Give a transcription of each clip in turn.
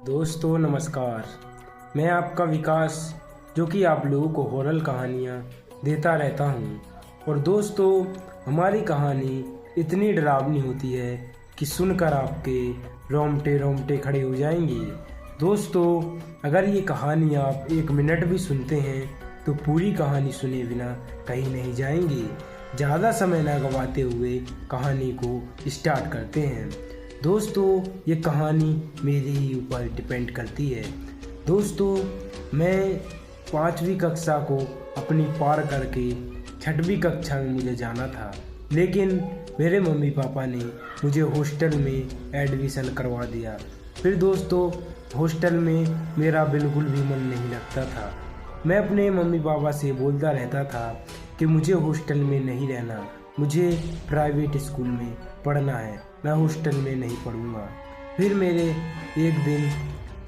दोस्तों नमस्कार। मैं आपका विकास जो कि आप लोगों को हॉरर कहानियाँ देता रहता हूँ। और दोस्तों हमारी कहानी इतनी डरावनी होती है कि सुनकर आपके रोंगटे रोंगटे खड़े हो जाएंगे। दोस्तों अगर ये कहानी आप 1 मिनट भी सुनते हैं तो पूरी कहानी सुने बिना कहीं नहीं जाएंगे। ज़्यादा समय ना गवाते हुए कहानी को स्टार्ट करते हैं। दोस्तों ये कहानी मेरे ही ऊपर डिपेंड करती है। दोस्तों मैं 5वीं कक्षा को अपनी पार करके 6वीं कक्षा में मुझे जाना था, लेकिन मेरे मम्मी पापा ने मुझे हॉस्टल में एडमिशन करवा दिया। फिर दोस्तों हॉस्टल में मेरा बिल्कुल भी मन नहीं लगता था। मैं अपने मम्मी पापा से बोलता रहता था कि मुझे हॉस्टल में नहीं रहना, मुझे प्राइवेट स्कूल में पढ़ना है, मैं हॉस्टल में नहीं पढ़ूंगा। फिर मेरे एक दिन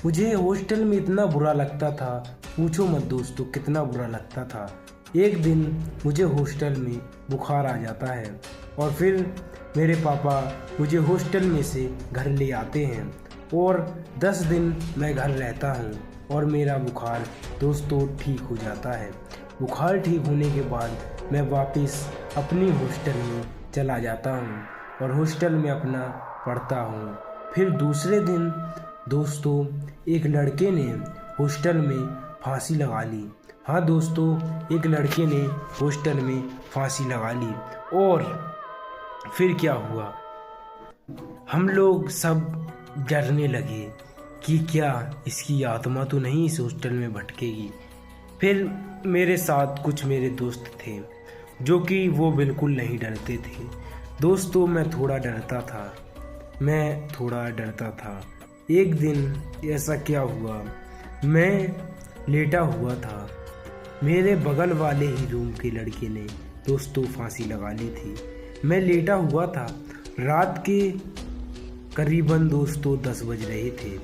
मुझे हॉस्टल में इतना बुरा लगता था, पूछो मत दोस्तों कितना बुरा लगता था। एक दिन मुझे हॉस्टल में बुखार आ जाता है और फिर मेरे पापा मुझे हॉस्टल में से घर ले आते हैं और 10 दिन मैं घर रहता हूँ और मेरा बुखार दोस्तों ठीक हो जाता है। बुखार ठीक होने के बाद मैं वापस अपनी हॉस्टल में चला जाता हूँ और हॉस्टल में अपना पढ़ता हूँ। फिर दूसरे दिन दोस्तों एक लड़के ने हॉस्टल में फांसी लगा ली। हाँ दोस्तों एक लड़के ने हॉस्टल में फांसी लगा ली। और फिर क्या हुआ, हम लोग सब डरने लगे कि क्या इसकी आत्मा तो नहीं इस हॉस्टल में भटकेगी। फिर मेरे साथ कुछ मेरे दोस्त थे जो कि वो बिल्कुल नहीं डरते थे। दोस्तों मैं थोड़ा डरता था। एक दिन ऐसा क्या हुआ, मैं लेटा हुआ था, मेरे बगल वाले ही रूम के लड़के ने दोस्तों फांसी लगा ली थी। मैं लेटा हुआ था, रात के करीबन दोस्तों 10 बज रहे थे।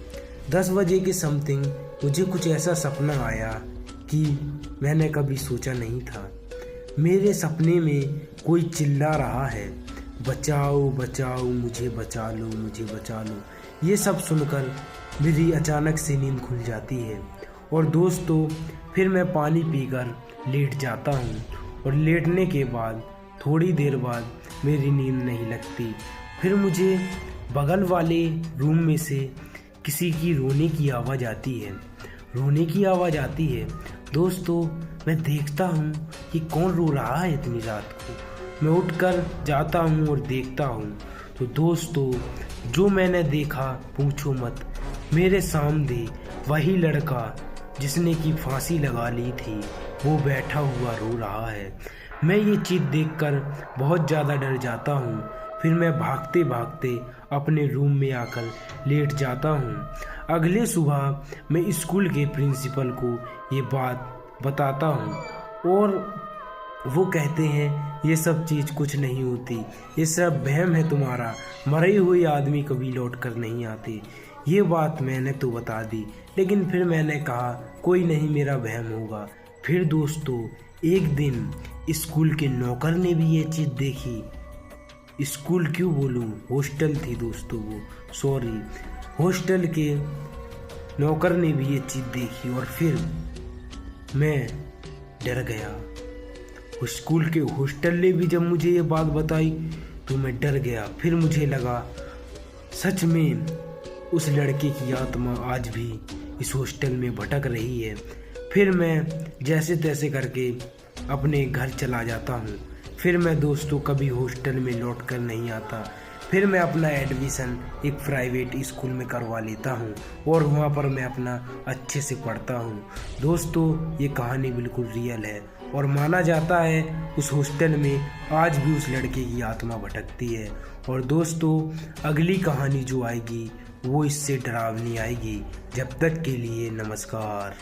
10 बजे के समथिंग मुझे कुछ ऐसा सपना आया कि मैंने कभी सोचा नहीं था। मेरे सपने में कोई चिल्ला रहा है, बचाओ बचाओ मुझे बचा लो, मुझे बचा लो। ये सब सुनकर मेरी अचानक से नींद खुल जाती है और दोस्तों फिर मैं पानी पीकर लेट जाता हूँ और लेटने के बाद थोड़ी देर बाद मेरी नींद नहीं लगती। फिर मुझे बगल वाले रूम में से किसी की रोने की आवाज़ आती है। दोस्तों मैं देखता हूँ कि कौन रो रहा है इतनी रात को। मैं उठकर जाता हूँ और देखता हूँ तो दोस्तों जो मैंने देखा पूछो मत। मेरे सामने वही लड़का जिसने की फांसी लगा ली थी वो बैठा हुआ रो रहा है। मैं ये चीज़ देखकर बहुत ज़्यादा डर जाता हूँ। फिर मैं भागते भागते अपने रूम में आकर लेट जाता हूँ। अगले सुबह मैं स्कूल के प्रिंसिपल को ये बात बताता हूँ और वो कहते हैं ये सब चीज़ कुछ नहीं होती, ये सब वहम है तुम्हारा, मरे हुए आदमी कभी लौट कर नहीं आते। ये बात मैंने तो बता दी, लेकिन फिर मैंने कहा कोई नहीं मेरा वहम होगा। फिर दोस्तों एक दिन स्कूल के नौकर ने भी ये चीज़ देखी। स्कूल क्यों बोलूँ, हॉस्टल थी दोस्तों वो, सॉरी, हॉस्टल के नौकर ने भी ये चीज़ देखी और फिर मैं डर गया। स्कूल के हॉस्टल ने भी जब मुझे ये बात बताई तो मैं डर गया। फिर मुझे लगा सच में उस लड़के की आत्मा आज भी इस हॉस्टल में भटक रही है। फिर मैं जैसे तैसे करके अपने घर चला जाता हूँ। फिर मैं दोस्तों कभी हॉस्टल में लौट कर नहीं आता। फिर मैं अपना एडमिशन एक प्राइवेट स्कूल में करवा लेता हूँ और वहाँ पर मैं अपना अच्छे से पढ़ता हूँ। दोस्तों ये कहानी बिल्कुल रियल है और माना जाता है उस हॉस्टल में आज भी उस लड़के की आत्मा भटकती है। और दोस्तों अगली कहानी जो आएगी वो इससे डरावनी आएगी। जब तक के लिए नमस्कार।